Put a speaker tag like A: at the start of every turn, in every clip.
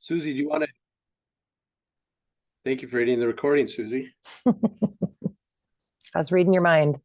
A: Susie, do you want to? Thank you for hitting the recording, Susie.
B: I was reading your mind.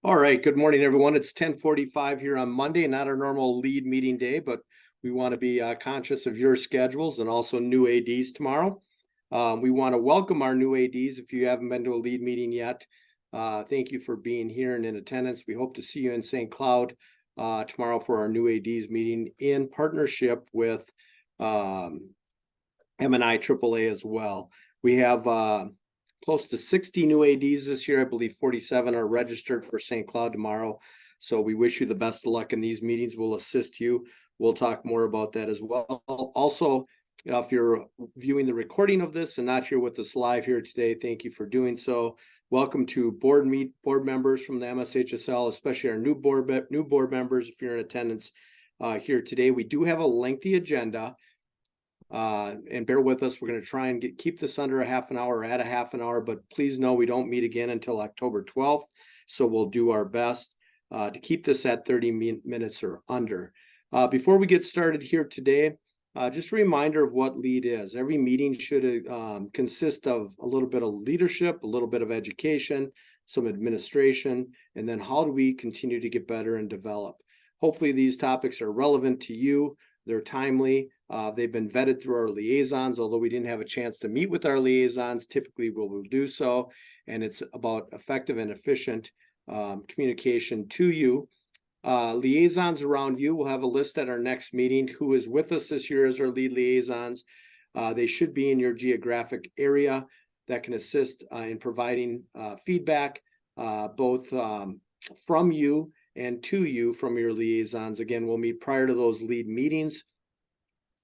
A: All right. Good morning, everyone. It's 10:45 here on Monday, not our normal lead meeting day, but we want to be conscious of your schedules and also new ADs tomorrow. We want to welcome our new ADs. If you haven't been to a lead meeting yet, thank you for being here and in attendance. We hope to see you in St. Cloud tomorrow for our new ADs meeting in partnership with MSHSL as well. We have close to 60 new ADs this year. I believe 47 are registered for St. Cloud tomorrow. So we wish you the best of luck in these meetings. We'll assist you. We'll talk more about that as well. Also, if you're viewing the recording of this and not here with us live here today, thank you for doing so. Welcome to board members from the MSHSL, especially our new board members. If you're in attendance here today, we do have a lengthy agenda. And bear with us. We're going to try and keep this under a half an hour or at a half an hour, but please know we don't meet again until October 12th. So we'll do our best to keep this at 30 minutes or under. Before we get started here today, just a reminder of what LEAD is. Every meeting should consist of a little bit of leadership, a little bit of education, some administration, and then how do we continue to get better and develop. Hopefully these topics are relevant to you. They're timely. They've been vetted through our liaisons, although we didn't have a chance to meet with our liaisons. Typically, we'll do so, and it's about effective and efficient communication to you. Liaisons around you, we'll have a list at our next meeting who is with us this year as our lead liaisons. They should be in your geographic area that can assist in providing feedback, both from you and to you from your liaisons. Again, we'll meet prior to those lead meetings,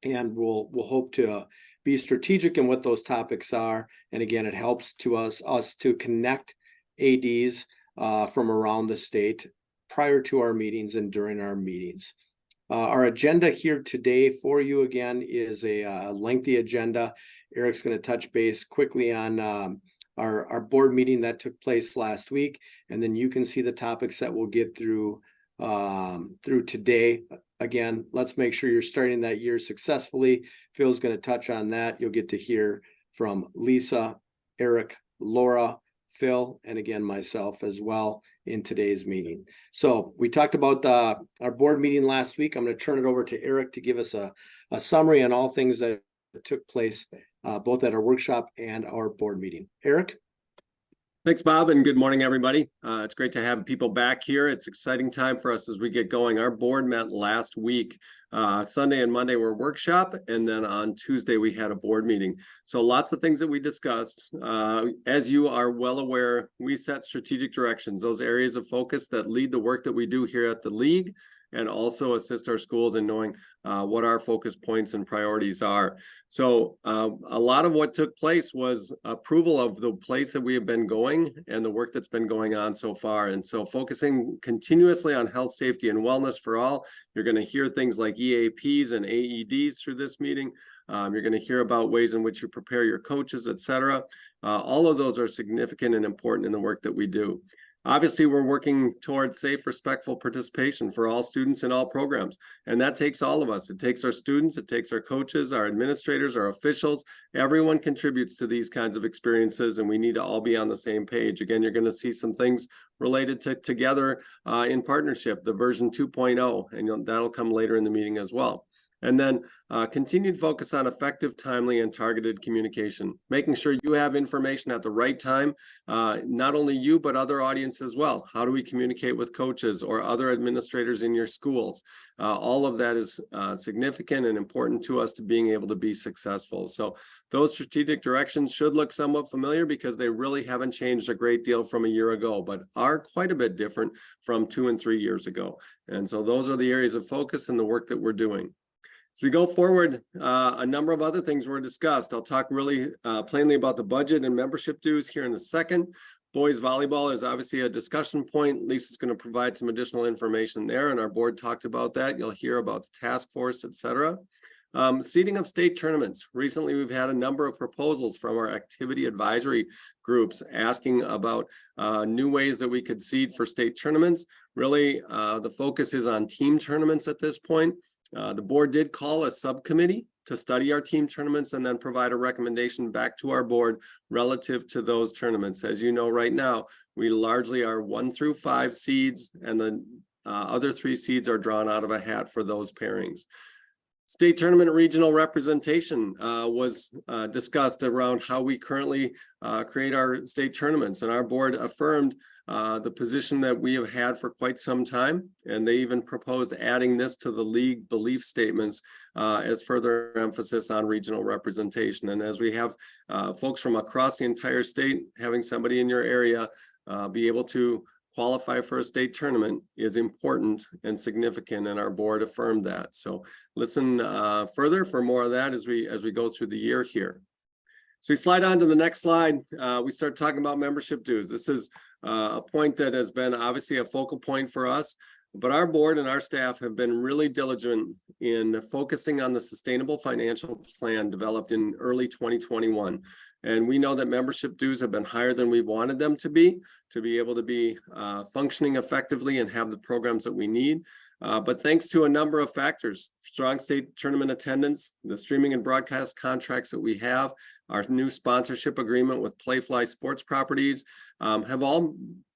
A: and we'll hope to be strategic in what those topics are. And again, it helps to us to connect ADs from around the state prior to our meetings and during our meetings. Our agenda here today for you, again, is a lengthy agenda. Eric's going to touch base quickly on our board meeting that took place last week, and then you can see the topics that we'll get through today. Again, let's make sure you're starting that year successfully. Phil's going to touch on that. You'll get to hear from Lisa, Eric, Laura, Phil, and again, myself as well in today's meeting. So we talked about our board meeting last week. I'm going to turn it over to Eric to give us a summary on all things that took place both at our workshop and our board meeting. Eric?
C: Thanks, Bob, and good morning, everybody. It's great to have people back here. It's an exciting time for us as we get going. Our board met last week. Sunday and Monday were workshop, and then on Tuesday we had a board meeting. So lots of things that we discussed. As you are well aware, we set strategic directions, those areas of focus that lead the work that we do here at the league, and also assist our schools in knowing what our focus points and priorities are. So a lot of what took place was approval of the place that we have been going and the work that's been going on so far. And so focusing continuously on health, safety, and wellness for all. You're going to hear things like EAPs and AEDs through this meeting. You're going to hear about ways in which you prepare your coaches, etc. All of those are significant and important in the work that we do. Obviously, we're working towards safe, respectful participation for all students in all programs. And that takes all of us. It takes our students, it takes our coaches, our administrators, our officials. Everyone contributes to these kinds of experiences, and we need to all be on the same page. Again, you're going to see some things related to Together in Partnership, the version 2.0, and that'll come later in the meeting as well. And then continued focus on effective, timely, and targeted communication, making sure you have information at the right time, not only you, but other audience as well. How do we communicate with coaches or other administrators in your schools? All of that is significant and important to us to being able to be successful. So those strategic directions should look somewhat familiar because they really haven't changed a great deal from a year ago, but are quite a bit different from 2 and 3 years ago. And so those are the areas of focus and the work that we're doing. As we go forward, a number of other things were discussed. I'll talk really plainly about the budget and membership dues here in a second. Boys volleyball is obviously a discussion point. Lisa's going to provide some additional information there, and our board talked about that. You'll hear about the task force, etc. Seeding of state tournaments. Recently, we've had a number of proposals from our activity advisory groups asking about new ways that we could seed for state tournaments. Really, the focus is on team tournaments at this point. The board did call a subcommittee to study our team tournaments and then provide a recommendation back to our board relative to those tournaments. As you know, right now, we largely are 1 through 5 seeds, and the other 3 seeds are drawn out of a hat for those pairings. State tournament regional representation was discussed around how we currently create our state tournaments, and our board affirmed the position that we have had for quite some time, and they even proposed adding this to the league belief statements as further emphasis on regional representation. And as we have folks from across the entire state, having somebody in your area be able to qualify for a state tournament is important and significant, and our board affirmed that. So listen further for more of that as we go through the year here. So we slide on to the next slide. We start talking about membership dues. This is a point that has been obviously a focal point for us, but our board and our staff have been really diligent in focusing on the sustainable financial plan developed in early 2021. And we know that membership dues have been higher than we wanted them to be able to be functioning effectively and have the programs that we need. But thanks to a number of factors, strong state tournament attendance, the streaming and broadcast contracts that we have, our new sponsorship agreement with Playfly Sports Properties, have all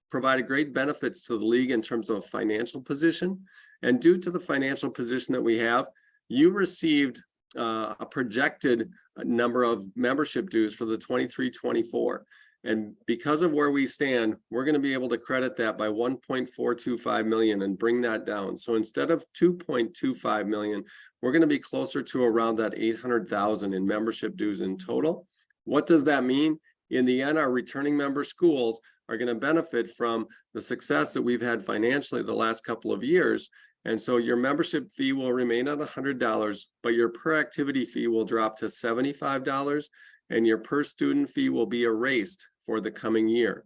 C: provided great benefits to the league in terms of financial position. And due to the financial position that we have, you received a projected number of membership dues for the 23-24. And because of where we stand, we're going to be able to credit that by 1.425 million and bring that down. So instead of 2.25 million, we're going to be closer to around that 800,000 in membership dues in total. What does that mean? In the end, our returning member schools are going to benefit from the success that we've had financially the last couple of years. And so your membership fee will remain at $100, but your per activity fee will drop to $75, and your per student fee will be erased for the coming year.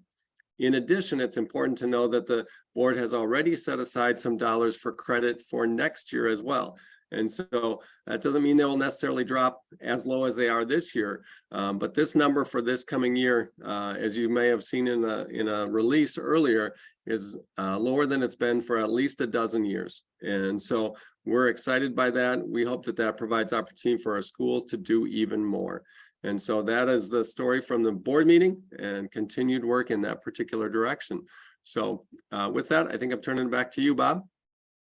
C: In addition, it's important to know that the board has already set aside some dollars for credit for next year as well. And so that doesn't mean they will necessarily drop as low as they are this year. But this number for this coming year, as you may have seen in a release earlier, is lower than it's been for at least a dozen years. And so we're excited by that. We hope that that provides opportunity for our schools to do even more. And so that is the story from the board meeting and continued work in that particular direction. So with that, I think I'm turning it back to you, Bob.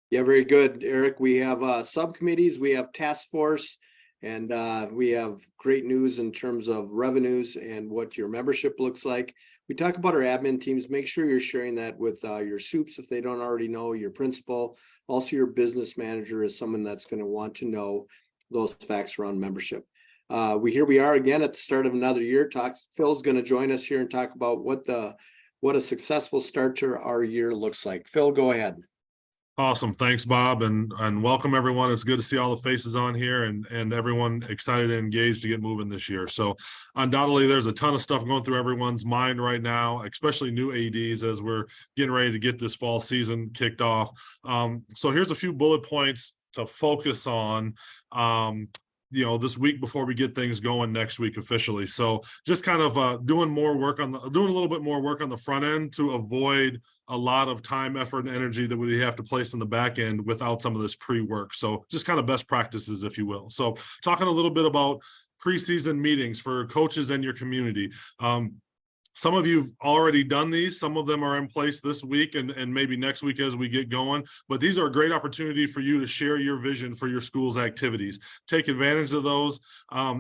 A: Yeah, very good, Eric. We have subcommittees, we have task force, and we have great news in terms of revenues and what your membership looks like. We talk about our admin teams. Make sure you're sharing that with your soups if they don't already know, your principal. Also, your business manager is someone that's going to want to know those facts around membership. Here we are again at the start of another year. Phil's going to join us here and talk about what a successful start to our year looks like. Phil, go ahead.
B: Awesome. Thanks, Bob, and welcome everyone. It's good to see all the faces on here and everyone excited and engaged to get moving this year. So undoubtedly there's a ton of stuff going through everyone's mind right now, especially new ADs as we're getting ready to get this fall season kicked off. So here's a few bullet points to focus on this week before we get things going next week officially. So just kind of doing a little bit more work on the front end to avoid a lot of time, effort, and energy that we have to place in the back end without some of this pre-work. So just kind of best practices, if you will. So talking a little bit about preseason meetings for coaches and your community. Some of you've already done these. Some of them are in place this week and maybe next week as we get going. But these are a great opportunity for you to share your vision for your school's activities. Take advantage of those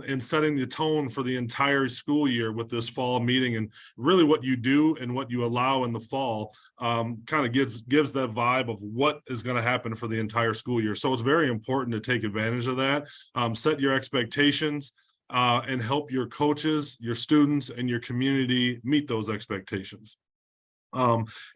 B: in setting the tone for the entire school year with this fall meeting. And really what you do and what you allow in the fall kind of gives that vibe of what is going to happen for the entire school year. So it's very important to take advantage of that. Set your expectations. And help your coaches, your students, and your community meet those expectations.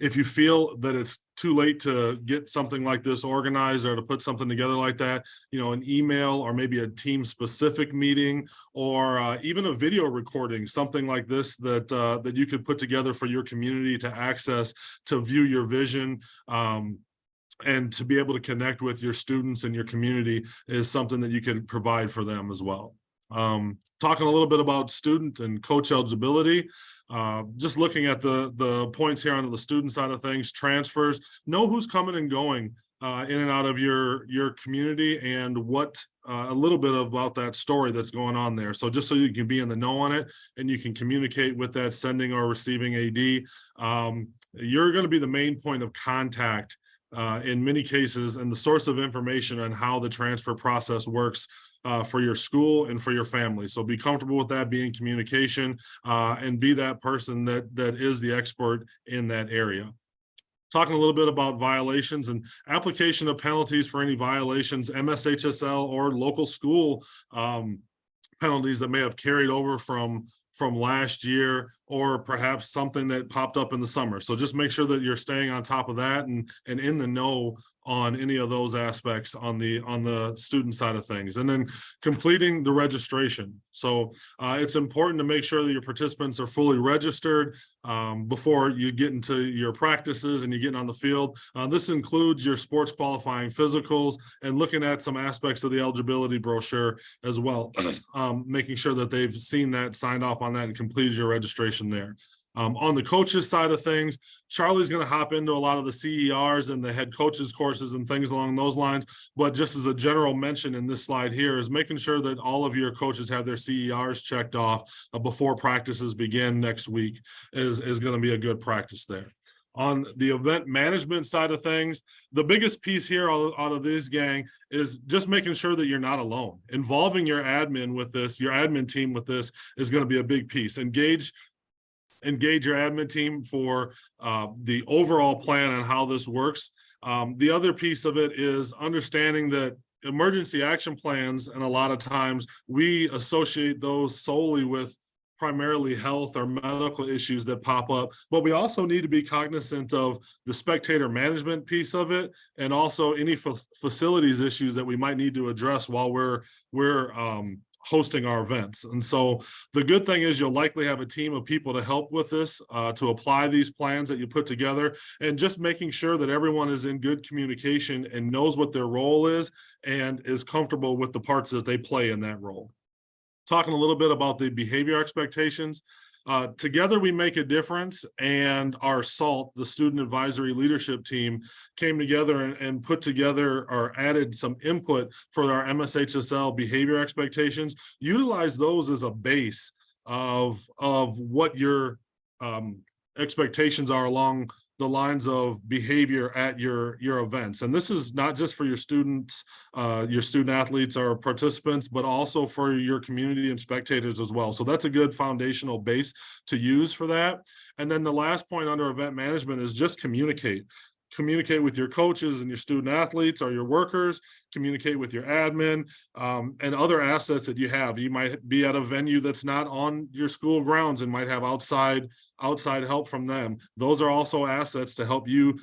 B: If you feel that it's too late to get something like this organized or to put something together like that, an email or maybe a team specific meeting or even a video recording, something like this that you could put together for your community to access, to view your vision, and to be able to connect with your students and your community is something that you can provide for them as well. Talking a little bit about student and coach eligibility, just looking at the points here on the student side of things, transfers, know who's coming and going in and out of your community and what a little bit about that story that's going on there. So just so you can be in the know on it and you can communicate with that sending or receiving AD, you're going to be the main point of contact in many cases and the source of information on how the transfer process works for your school and for your family. So be comfortable with that, be in communication, and be that person that is the expert in that area. Talking a little bit about violations and application of penalties for any violations, MSHSL or local school penalties that may have carried over from last year or perhaps something that popped up in the summer. So just make sure that you're staying on top of that and in the know on any of those aspects on the student side of things. And then completing the registration. So it's important to make sure that your participants are fully registered before you get into your practices and you're getting on the field. This includes your sports qualifying physicals and looking at some aspects of the eligibility brochure as well, making sure that they've seen that, signed off on that, and completed your registration there. On the coaches side of things, Charlie's going to hop into a lot of the CERs and the head coaches courses and things along those lines. But just as a general mention in this slide here is making sure that all of your coaches have their CERs checked off before practices begin next week is going to be a good practice there. On the event management side of things, the biggest piece here out of this gang is just making sure that you're not alone. Involving your admin with this, your admin team with this is going to be a big piece. Engage your admin team for the overall plan on how this works. The other piece of it is understanding that emergency action plans, and a lot of times we associate those solely with primarily health or medical issues that pop up, but we also need to be cognizant of the spectator management piece of it and also any facilities issues that we might need to address while we're hosting our events. And so the good thing is you'll likely have a team of people to help with this, to apply these plans that you put together, and just making sure that everyone is in good communication and knows what their role is and is comfortable with the parts that they play in that role. Talking a little bit about the behavior expectations. Together we make a difference, and our SALT, the Student Advisory Leadership Team, came together and put together or added some input for our MSHSL behavior expectations. Utilize those as a base of what your expectations are along the lines of behavior at your events. And this is not just for your students, your student athletes or participants, but also for your community and spectators as well. So that's a good foundational base to use for that. And then the last point under event management is just communicate. Communicate with your coaches and your student athletes or your workers, communicate with your admin and other assets that you have. You might be at a venue that's not on your school grounds and might have outside help from them. Those are also assets to help you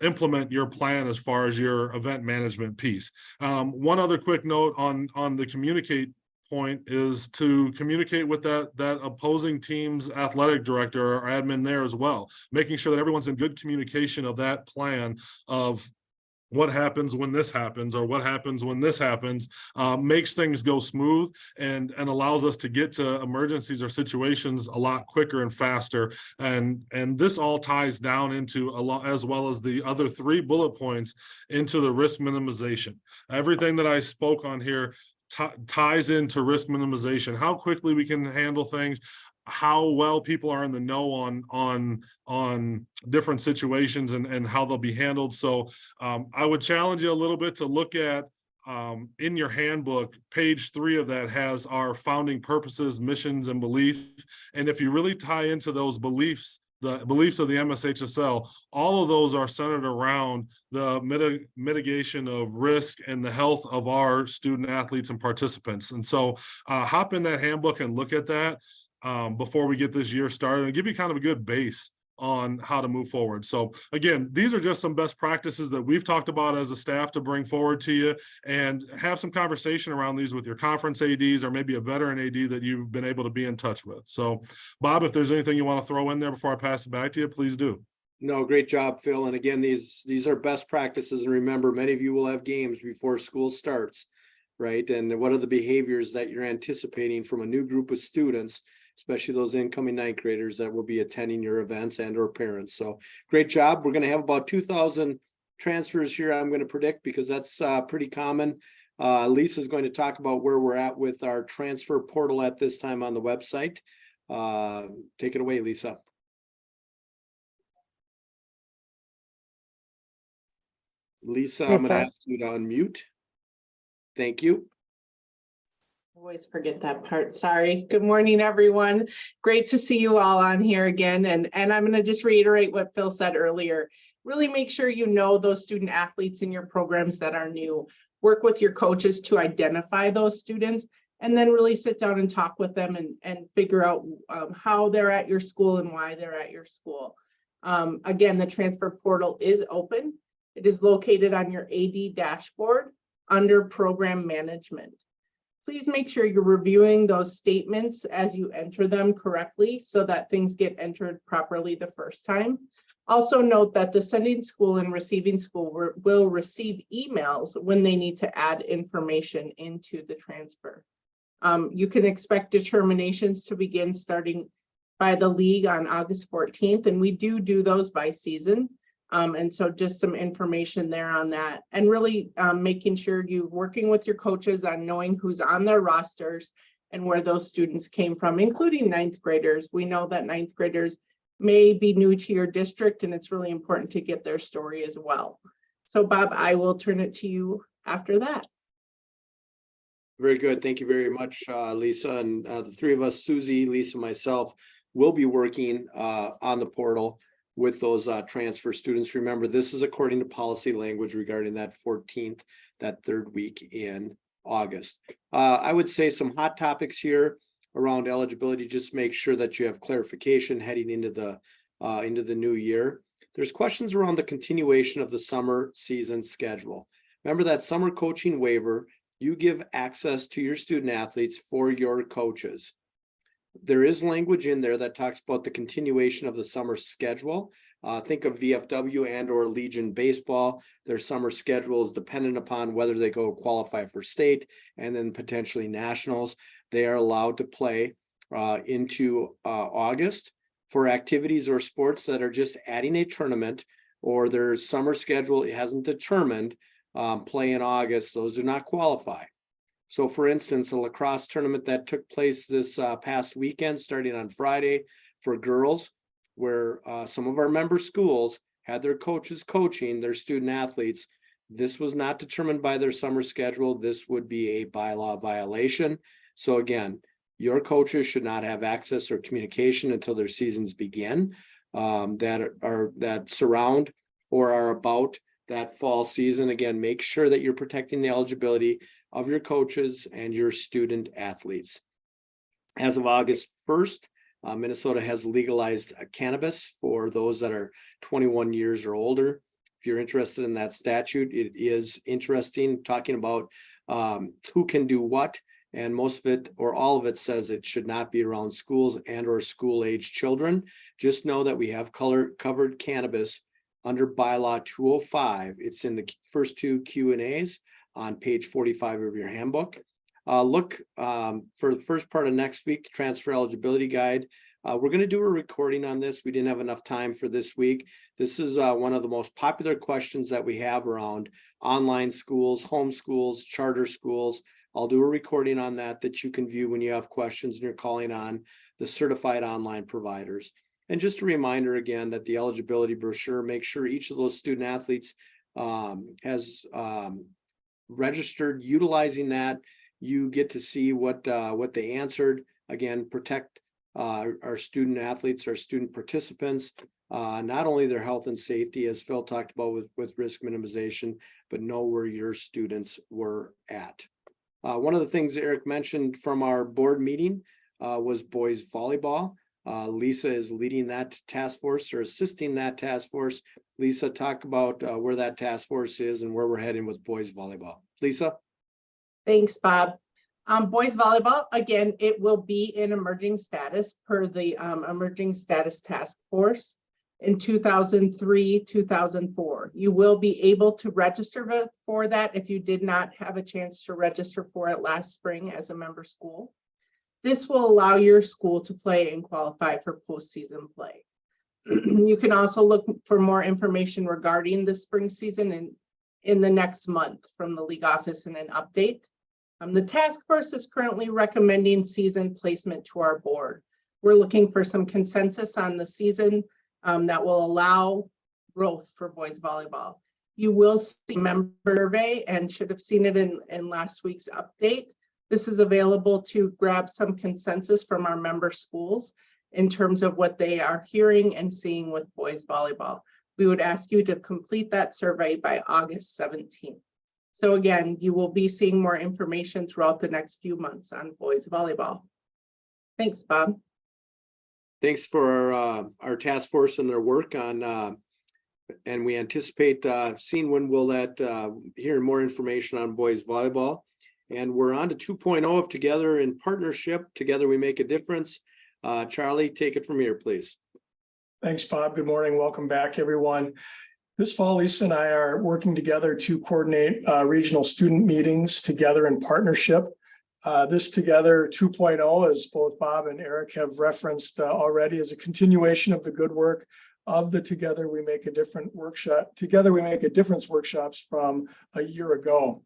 B: implement your plan as far as your event management piece. One other quick note on the communicate point is to communicate with that opposing team's athletic director or admin there as well, making sure that everyone's in good communication of that plan of what happens when this happens or what happens when this happens, makes things go smooth and allows us to get to emergencies or situations a lot quicker and faster. And this all ties down into as well as the other 3 bullet points into the risk minimization. Everything that I spoke on here ties into risk minimization, how quickly we can handle things, how well people are in the know on different situations and how they'll be handled. So I would challenge you a little bit to look at in your handbook, page 3 of that has our founding purposes, missions, and belief. And if you really tie into those beliefs, the beliefs of the MSHSL, all of those are centered around the mitigation of risk and the health of our student athletes and participants. And so hop in that handbook and look at that before we get this year started and give you kind of a good base on how to move forward. So again, these are just some best practices that we've talked about as a staff to bring forward to you, and have some conversation around these with your conference ADs or maybe a veteran AD that you've been able to be in touch with. So Bob, if there's anything you want to throw in there before I pass it back to you, please do.
A: No, great job, Phil. And again, these are best practices. And remember, many of you will have games before school starts, right? And what are the behaviors that you're anticipating from a new group of students, especially those incoming ninth graders that will be attending your events and or parents. So great job. We're going to have about 2,000 transfers here, I'm going to predict, because that's pretty common. Lisa's going to talk about where we're at with our transfer portal at this time on the website. Take it away, Lisa. Lisa, I'm going to ask you to unmute. Thank you.
D: Always forget that part. Sorry. Good morning, everyone. Great to see you all on here again. And I'm going to just reiterate what Phil said earlier. Really make sure you know those student athletes in your programs that are new. Work with your coaches to identify those students, and then really sit down and talk with them and figure out how they're at your school and why they're at your school. Again, the transfer portal is open. It is located on your AD dashboard under program management. Please make sure you're reviewing those statements as you enter them correctly so that things get entered properly the first time. Also note that the sending school and receiving school will receive emails when they need to add information into the transfer. You can expect determinations to begin starting by the league on August 14th, and we do those by season. And so just some information there on that, and really making sure you're working with your coaches on knowing who's on their rosters and where those students came from, including ninth graders. We know that ninth graders may be new to your district, and it's really important to get their story as well. So Bob, I will turn it to you after that.
A: Very good. Thank you very much, Lisa. And the three of us, Susie, Lisa, myself, will be working on the portal with those transfer students. Remember, this is according to policy language regarding that 14th, that third week in August. I would say some hot topics here around eligibility. Just make sure that you have clarification heading into the new year. There's questions around the continuation of the summer season schedule. Remember that summer coaching waiver, you give access to your student athletes for your coaches. There is language in there that talks about the continuation of the summer schedule. Think of VFW and or Legion baseball. Their summer schedule is dependent upon whether they go qualify for state and then potentially nationals. They are allowed to play into August for activities or sports that are just adding a tournament, or their summer schedule hasn't determined play in August. Those do not qualify. So for instance, a lacrosse tournament that took place this past weekend, starting on Friday for girls, where some of our member schools had their coaches coaching their student athletes. This was not determined by their summer schedule. This would be a bylaw violation. So again, your coaches should not have access or communication until their seasons begin that surround or are about that fall season. Again, make sure that you're protecting the eligibility of your coaches and your student athletes. As of August 1st, Minnesota has legalized cannabis for those that are 21 years or older. If you're interested in that statute, it is interesting, talking about who can do what, and most of it or all of it says it should not be around schools and or school-age children. Just know that we have covered cannabis under bylaw 205. It's in the first two Q&As on page 45 of your handbook. Look for the first part of next week, the transfer eligibility guide. We're going to do a recording on this. We didn't have enough time for this week. This is one of the most popular questions that we have around online schools, home schools, charter schools. I'll do a recording on that you can view when you have questions and you're calling on the certified online providers. And just a reminder again that the eligibility brochure, make sure each of those student athletes has registered utilizing that. You get to see what they answered. Again, protect our student athletes, our student participants, not only their health and safety, as Phil talked about with risk minimization, but know where your students were at. One of the things Eric mentioned from our board meeting was boys volleyball. Lisa is leading that task force or assisting that task force. Lisa, talk about where that task force is and where we're heading with boys volleyball. Lisa?
D: Thanks, Bob. Boys volleyball, again, it will be in emerging status per the emerging status task force in 2003, 2004. You will be able to register for that if you did not have a chance to register for it last spring as a member school. This will allow your school to play and qualify for postseason play. You can also look for more information regarding the spring season in the next month from the league office and an update. The task force is currently recommending season placement to our board. We're looking for some consensus on the season that will allow growth for boys volleyball. You will see a member survey and should have seen it in last week's update. This is available to grab some consensus from our member schools in terms of what they are hearing and seeing with boys volleyball. We would ask you to complete that survey by August 17th. So again, you will be seeing more information throughout the next few months on boys volleyball. Thanks, Bob.
A: Thanks for our task force and their work on, and we anticipate seeing when we'll hear more information on boys volleyball. And we're on to 2.0 of Together in Partnership. Together we make a difference. Charlie, take it from here, please.
E: Thanks, Bob. Good morning. Welcome back, everyone. This fall, Lisa and I are working together to coordinate regional student meetings together in partnership. This Together 2.0, as both Bob and Eric have referenced already, is a continuation of the good work of the Together We Make a Difference workshops from a year ago.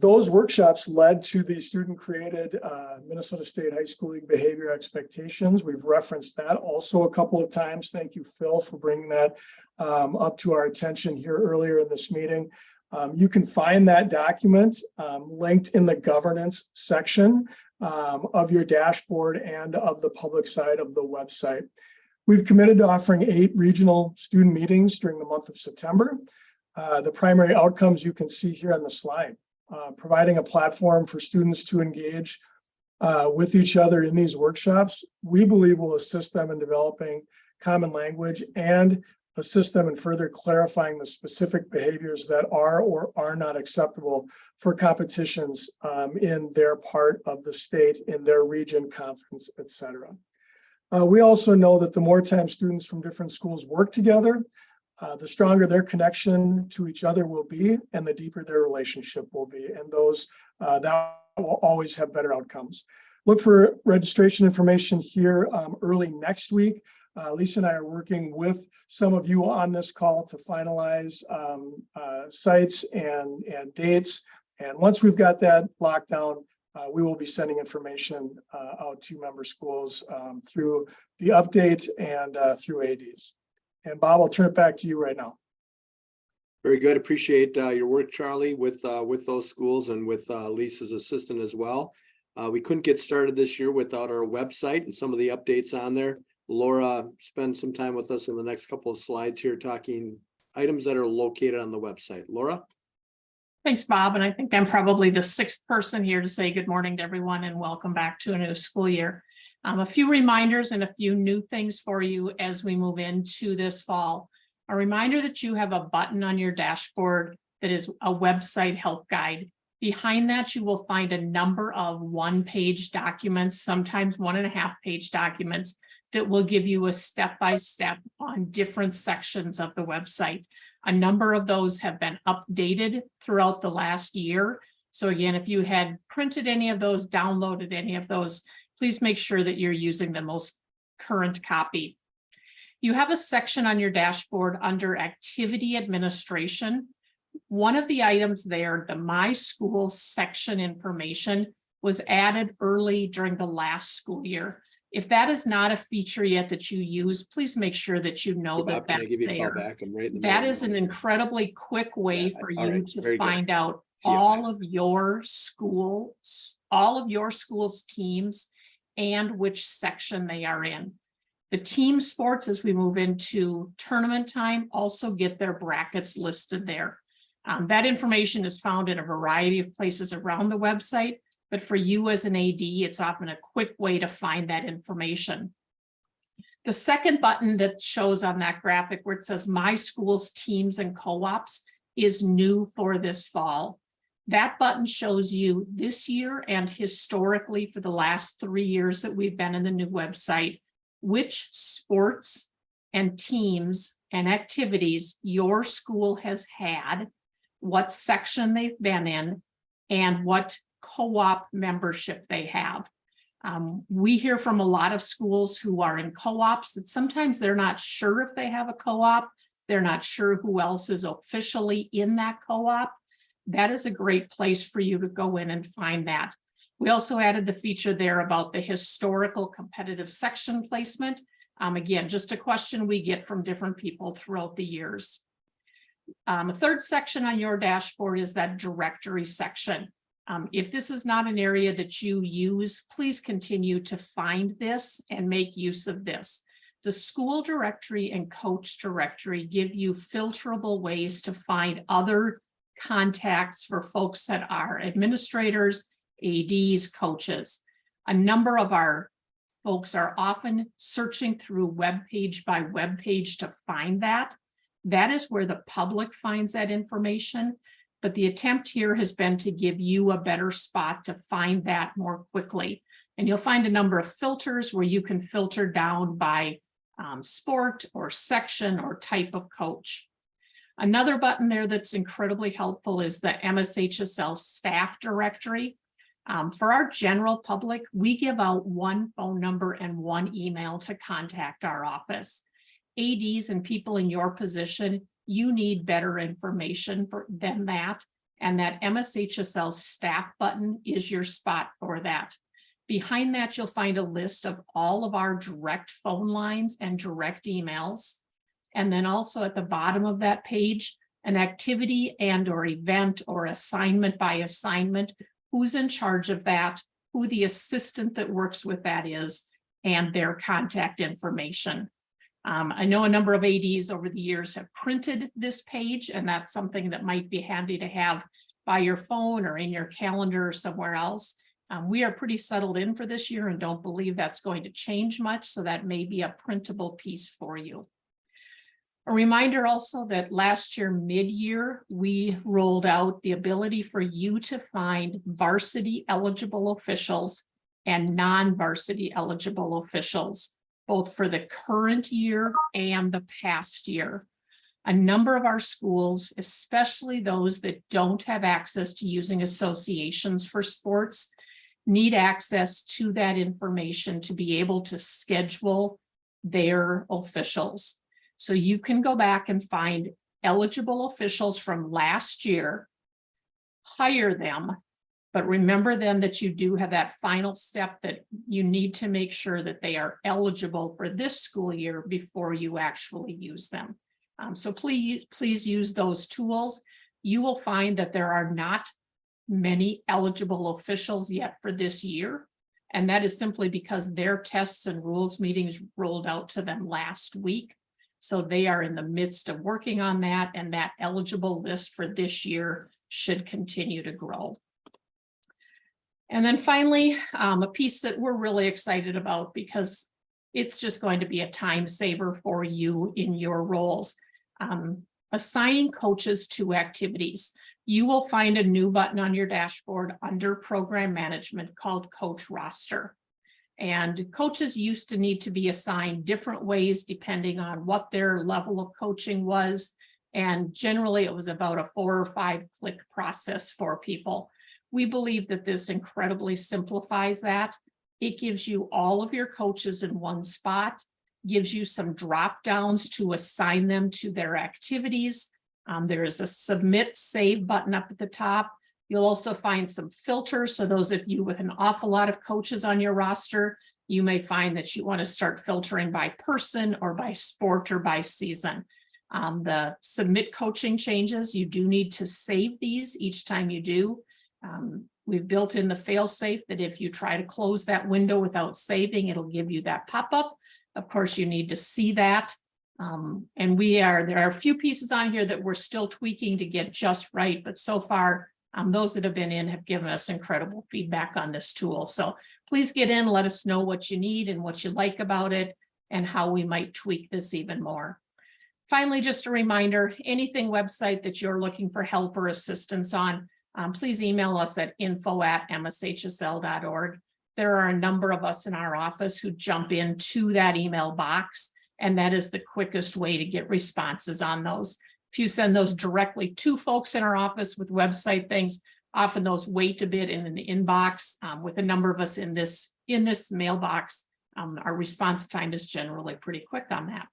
E: Those workshops led to the student-created Minnesota State High School League behavior expectations. We've referenced that also a couple of times. Thank you, Phil, for bringing that up to our attention here earlier in this meeting. You can find that document linked in the governance section of your dashboard and of the public side of the website. We've committed to offering 8 regional student meetings during the month of September. The primary outcomes you can see here on the slide, providing a platform for students to engage with each other in these workshops, we believe will assist them in developing common language and assist them in further clarifying the specific behaviors that are or are not acceptable for competitions in their part of the state, in their region, conference, etc. We also know that the more time students from different schools work together, the stronger their connection to each other will be and the deeper their relationship will be. And those that will always have better outcomes. Look for registration information here early next week. Lisa and I are working with some of you on this call to finalize sites and dates. And once we've got that locked down, we will be sending information out to member schools through the update and through ADs. And Bob, I'll turn it back to you right now.
A: Very good. Appreciate your work, Charlie, with those schools and with Lisa's assistant as well. We couldn't get started this year without our website and some of the updates on there. Laura, spend some time with us in the next couple of slides here talking items that are located on the website. Laura?
F: Thanks, Bob. And I think I'm probably the 6th person here to say good morning to everyone and welcome back to a new school year. A few reminders and a few new things for you as we move into this fall. A reminder that you have a button on your dashboard that is a website help guide. Behind that, you will find a number of 1-page documents, sometimes 1.5-page documents that will give you a step-by-step on different sections of the website. A number of those have been updated throughout the last year. So again, if you had printed any of those, downloaded any of those, please make sure that you're using the most current copy. You have a section on your dashboard under Activity Administration. One of the items there, the My Schools section information, was added early during the last school year. If that is not a feature yet that you use, please make sure that you know that
A: Bob, can I
F: that's
A: give you a call
F: there.
A: back? I'm right in the
F: That
A: middle
F: is
A: of
F: an
A: it.
F: incredibly quick way
A: Yeah,
F: for
A: all
F: you
A: right,
F: to
A: very good.
F: find out
A: See ya.
F: all of your schools, all of your school's teams and which section they are in. The team sports, as we move into tournament time, also get their brackets listed there. That information is found in a variety of places around the website, but for you as an AD, it's often a quick way to find that information. The second button that shows on that graphic where it says My School's Teams and Co-ops is new for this fall. That button shows you this year and historically for the last 3 years that we've been in the new website, which sports and teams and activities your school has had, what section they've been in, and what co-op membership they have. We hear from a lot of schools who are in co-ops that sometimes they're not sure if they have a co-op. They're not sure who else is officially in that co-op. That is a great place for you to go in and find that. We also added the feature there about the historical competitive section placement. Again, just a question we get from different people throughout the years. A third section on your dashboard is that directory section. If this is not an area that you use, please continue to find this and make use of this. The school directory and coach directory give you filterable ways to find other contacts for folks that are administrators, ADs, coaches. A number of our folks are often searching through web page by web page to find that. That is where the public finds that information. But the attempt here has been to give you a better spot to find that more quickly. And you'll find a number of filters where you can filter down by sport or section or type of coach. Another button there that's incredibly helpful is the MSHSL staff directory. For our general public, we give out one phone number and one email to contact our office. ADs and people in your position, you need better information than that. And that MSHSL staff button is your spot for that. Behind that, you'll find a list of all of our direct phone lines and direct emails. And then also at the bottom of that page, an activity and or event or assignment by assignment, who's in charge of that, who the assistant that works with that is, and their contact information. I know a number of ADs over the years have printed this page, and that's something that might be handy to have by your phone or in your calendar or somewhere else. We are pretty settled in for this year and don't believe that's going to change much, so that may be a printable piece for you. A reminder also that last year, mid-year, we rolled out the ability for you to find varsity eligible officials and non-varsity eligible officials, both for the current year and the past year. A number of our schools, especially those that don't have access to using associations for sports, need access to that information to be able to schedule their officials. So you can go back and find eligible officials from last year, hire them, but remember then that you do have that final step that you need to make sure that they are eligible for this school year before you actually use them. So please use those tools. You will find that there are not many eligible officials yet for this year. And that is simply because their tests and rules meetings rolled out to them last week. So they are in the midst of working on that, and that eligible list for this year should continue to grow. And then finally, a piece that we're really excited about because it's just going to be a time saver for you in your roles. Assigning coaches to activities. You will find a new button on your dashboard under program management called Coach Roster. And coaches used to need to be assigned different ways depending on what their level of coaching was. And generally it was about a 4 or 5 click process for people. We believe that this incredibly simplifies that. It gives you all of your coaches in one spot, gives you some drop downs to assign them to their activities. There is a submit save button up at the top. You'll also find some filters. So those of you with an awful lot of coaches on your roster, you may find that you want to start filtering by person or by sport or by season. The submit coaching changes, you do need to save these each time you do. We've built in the fail safe that if you try to close that window without saving, it'll give you that pop-up. Of course, you need to see that. And there are a few pieces on here that we're still tweaking to get just right, but so far, those that have been in have given us incredible feedback on this tool. So please get in, let us know what you need and what you like about it and how we might tweak this even more. Finally, just a reminder, anything website that you're looking for help or assistance on, please email us at info@mshsl.org. There are a number of us in our office who jump into that email box, and that is the quickest way to get responses on those. If you send those directly to folks in our office with website things, often those wait a bit in an inbox. With a number of us in this mailbox, our response time is generally pretty quick on that.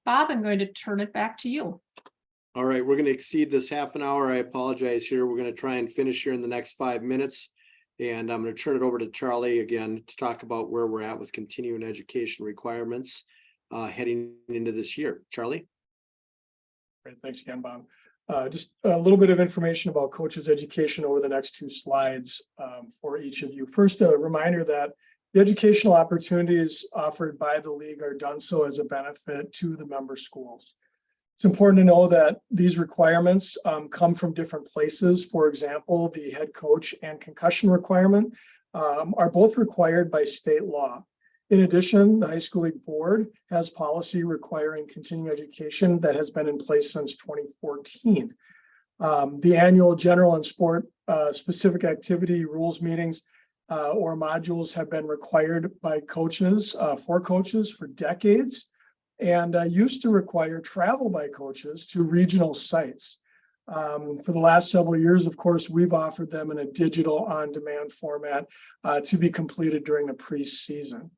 F: Bob, I'm going to turn it back to you.
A: All right, we're going to exceed this half an hour. I apologize here. We're going to try and finish here in the next 5 minutes. And I'm going to turn it over to Charlie again to talk about where we're at with continuing education requirements heading into this year. Charlie?
E: Great, thanks again, Bob. Just a little bit of information about coaches' education over the next 2 slides for each of you. First, a reminder that the educational opportunities offered by the league are done so as a benefit to the member schools. It's important to know that these requirements come from different places. For example, the head coach and concussion requirement are both required by state law. In addition, the high school league board has policy requiring continuing education that has been in place since 2014. The annual general and sport specific activity rules meetings or modules have been required by coaches for decades, and used to require travel by coaches to regional sites. For the last several years, of course, we've offered them in a digital on-demand format to be completed during the preseason.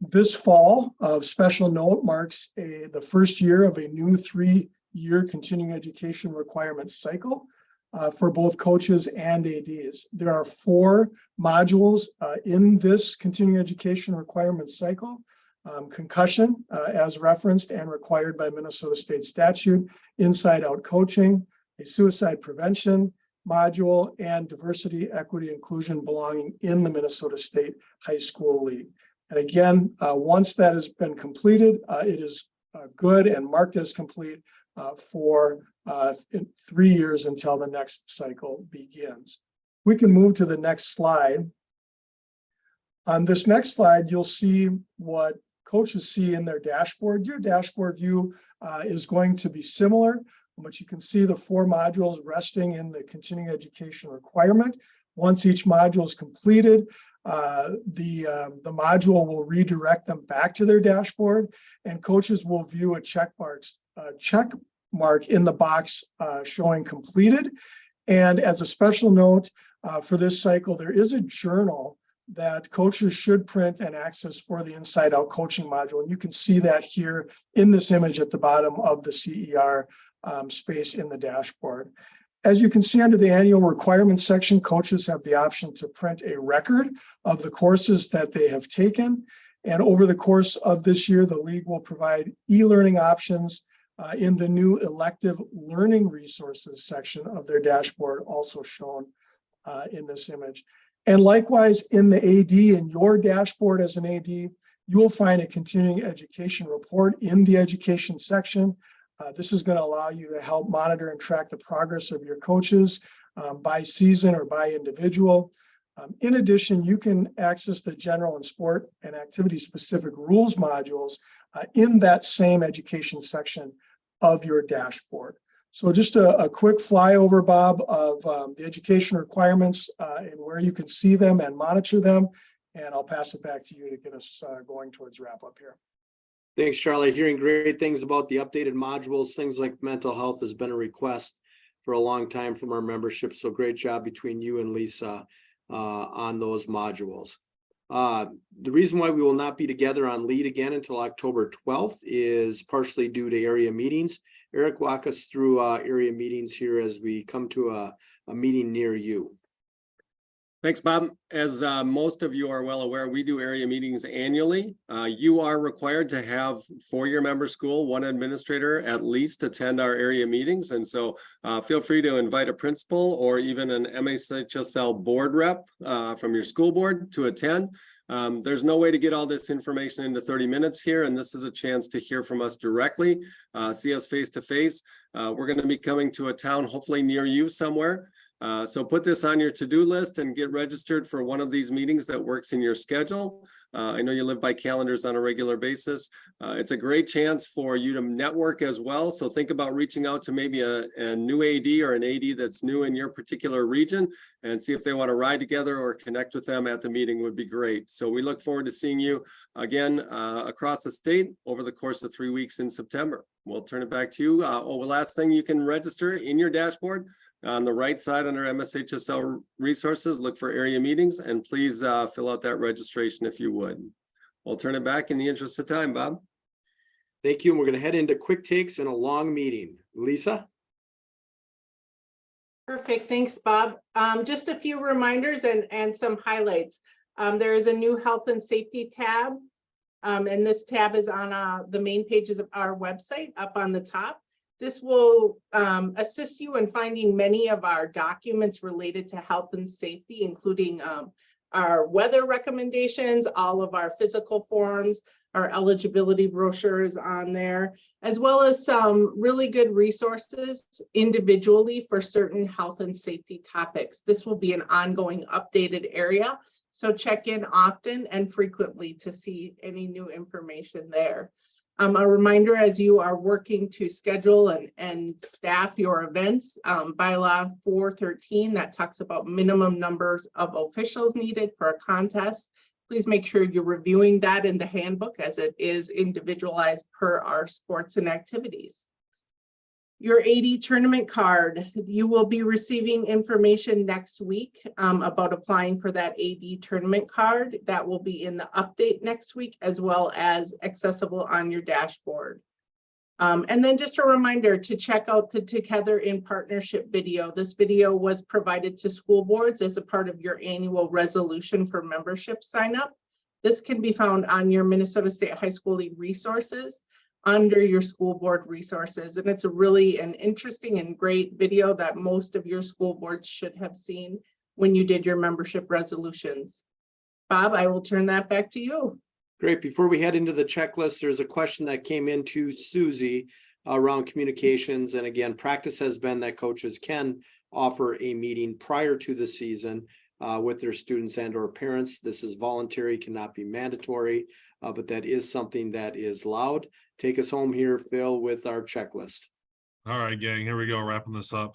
E: This fall, of special note, marks the first year of a new 3-year continuing education requirement cycle for both coaches and ADs. There are 4 modules in this continuing education requirement cycle. Concussion, as referenced and required by Minnesota State statute, inside-out coaching, a suicide prevention module, and diversity, equity, inclusion, belonging in the Minnesota State High School League. And again, once that has been completed, it is good and marked as complete for 3 years until the next cycle begins. We can move to the next slide. On this next slide, you'll see what coaches see in their dashboard. Your dashboard view is going to be similar, but you can see the 4 modules resting in the continuing education requirement. Once each module is completed, the module will redirect them back to their dashboard, and coaches will view a check mark in the box showing completed. And as a special note for this cycle, there is a journal that coaches should print and access for the inside out coaching module. And you can see that here in this image at the bottom of the CER space in the dashboard. As you can see under the annual requirements section, coaches have the option to print a record of the courses that they have taken. And over the course of this year, the league will provide e-learning options in the new elective learning resources section of their dashboard, also shown in this image. And likewise, in the AD, in your dashboard as an AD, you will find a continuing education report in the education section. This is going to allow you to help monitor and track the progress of your coaches by season or by individual. In addition, you can access the general and sport and activity specific rules modules in that same education section of your dashboard. So just a quick flyover, Bob, of the education requirements and where you can see them and monitor them. And I'll pass it back to you to get us going towards wrap up here.
A: Thanks, Charlie. Hearing great things about the updated modules. Things like mental health has been a request for a long time from our membership. So great job between you and Lisa on those modules. The reason why we will not be together on lead again until October 12th is partially due to area meetings. Eric, walk us through area meetings here as we come to a meeting near you.
C: Thanks, Bob. As most of you are well aware, we do area meetings annually. You are required to have for your member school, one administrator at least attend our area meetings. And so feel free to invite a principal or even an MSHSL board rep from your school board to attend. There's no way to get all this information into 30 minutes here, and this is a chance to hear from us directly, see us face to face. We're going to be coming to a town hopefully near you somewhere. So put this on your to-do list and get registered for one of these meetings that works in your schedule. I know you live by calendars on a regular basis. It's a great chance for you to network as well. So think about reaching out to maybe a new AD or an AD that's new in your particular region and see if they want to ride together or connect with them at the meeting would be great. So we look forward to seeing you again across the state over the course of 3 weeks in September. We'll turn it back to you. Last thing, you can register in your dashboard. On the right side under MSHSL resources, look for area meetings and please fill out that registration if you would. We'll turn it back in the interest of time, Bob.
A: Thank you. And we're going to head into quick takes and a long meeting. Lisa?
D: Perfect. Thanks, Bob. Just a few reminders and some highlights. There is a new health and safety tab. And this tab is on the main pages of our website up on the top. This will assist you in finding many of our documents related to health and safety, including our weather recommendations, all of our physical forms, our eligibility brochures on there, as well as some really good resources individually for certain health and safety topics. This will be an ongoing updated area, so check in often and frequently to see any new information there. A reminder, as you are working to schedule and staff your events, bylaw 413 that talks about minimum numbers of officials needed for a contest. Please make sure you're reviewing that in the handbook as it is individualized per our sports and activities. Your AD tournament card, you will be receiving information next week about applying for that AD tournament card. That will be in the update next week, as well as accessible on your dashboard. And then just a reminder to check out the Together in Partnership video. This video was provided to school boards as a part of your annual resolution for membership sign up. This can be found on your Minnesota State High School League resources under your school board resources. And it's really an interesting and great video that most of your school boards should have seen when you did your membership resolutions. Bob, I will turn that back to you.
A: Great. Before we head into the checklist, there's a question that came into Susie around communications. And again, practice has been that coaches can offer a meeting prior to the season with their students and or parents. This is voluntary, cannot be mandatory, but that is something that is allowed. Take us home here, Phil, with our checklist.
B: All right, gang, here we go, wrapping this up.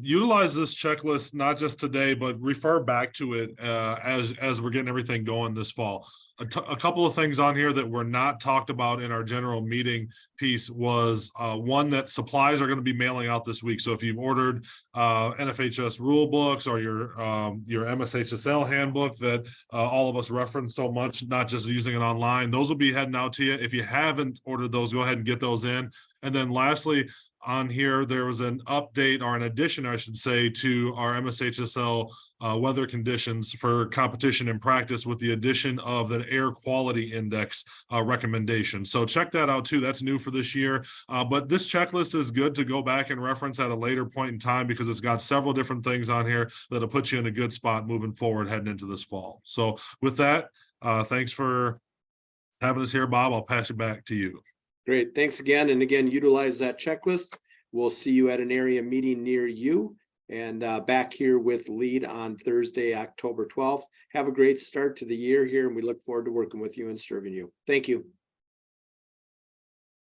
B: Utilize this checklist, not just today, but refer back to it as we're getting everything going this fall. A couple of things on here that were not talked about in our general meeting piece was one, that supplies are going to be mailing out this week. So if you've ordered NFHS rule books or your MSHSL handbook that all of us reference so much, not just using it online, those will be heading out to you. If you haven't ordered those, go ahead and get those in. And then lastly, on here, there was an update or an addition, I should say, to our MSHSL weather conditions for competition and practice with the addition of the air quality index recommendation. So check that out too. That's new for this year. But this checklist is good to go back and reference at a later point in time because it's got several different things on here that'll put you in a good spot moving forward heading into this fall. So with that, thanks for having us here, Bob. I'll pass it back to you.
A: Great. Thanks again. And again, utilize that checklist. We'll see you at an area meeting near you and back here with LEAD on Thursday, October 12th. Have a great start to the year here, and we look forward to working with you and serving you. Thank you.